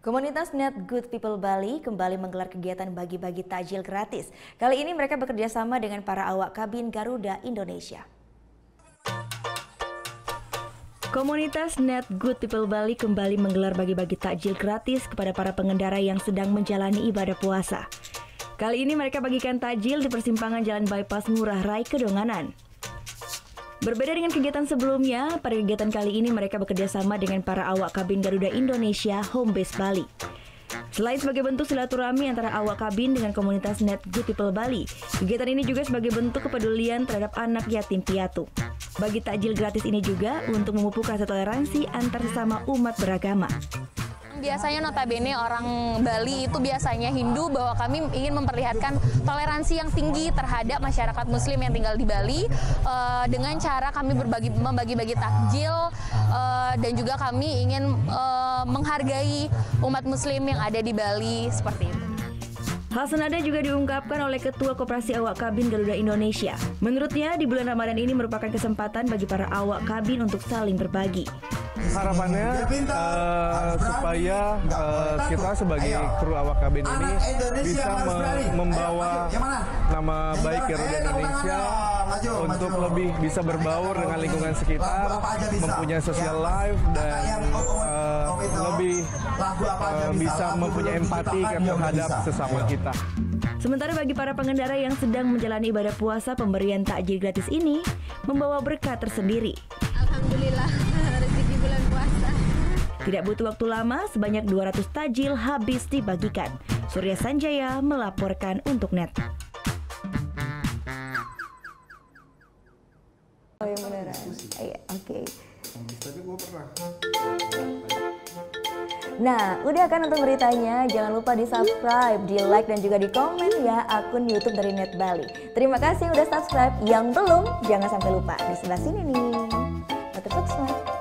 Komunitas Net Good People Bali kembali menggelar kegiatan bagi-bagi takjil gratis. Kali ini mereka bekerja sama dengan para awak kabin Garuda Indonesia. Komunitas Net Good People Bali kembali menggelar bagi-bagi takjil gratis kepada para pengendara yang sedang menjalani ibadah puasa. Kali ini mereka bagikan takjil di persimpangan Jalan Bypass Ngurah Rai Kedonganan. Berbeda dengan kegiatan sebelumnya, pada kegiatan kali ini mereka bekerja sama dengan para awak kabin Garuda Indonesia Home Base Bali. Selain sebagai bentuk silaturahmi antara awak kabin dengan komunitas Net Good People Bali, kegiatan ini juga sebagai bentuk kepedulian terhadap anak yatim piatu. Bagi takjil gratis ini juga untuk memupuk rasa toleransi antar sesama umat beragama. Biasanya notabene orang Bali itu biasanya Hindu, bahwa kami ingin memperlihatkan toleransi yang tinggi terhadap masyarakat Muslim yang tinggal di Bali dengan cara kami membagi-bagi takjil dan juga kami ingin menghargai umat Muslim yang ada di Bali seperti itu. Hal senada juga diungkapkan oleh Ketua Koperasi Awak Kabin Garuda Indonesia. Menurutnya, di bulan Ramadan ini merupakan kesempatan bagi para awak kabin untuk saling berbagi. Harapannya supaya kita sebagai kru awak kabin ini bisa membawa nama baik Garuda Indonesia untuk lebih bisa berbaur dengan lingkungan sekitar, mempunyai social life dan lebih bisa mempunyai empati terhadap sesama kita. Sementara bagi para pengendara yang sedang menjalani ibadah puasa, pemberian takjil gratis ini membawa berkah tersendiri. Alhamdulillah, rezeki bulan puasa. Tidak butuh waktu lama, sebanyak 200 takjil habis dibagikan. Surya Sanjaya melaporkan untuk Net. Oh yang beneran? Iya, oke. Tapi gue pernah. Nah, udah kan nonton beritanya? Jangan lupa di-subscribe, di-like, dan juga di-komen ya akun YouTube dari Net Bali. Terima kasih udah subscribe. Yang belum, jangan sampai lupa. Di sebelah sini nih. Notif subscribe.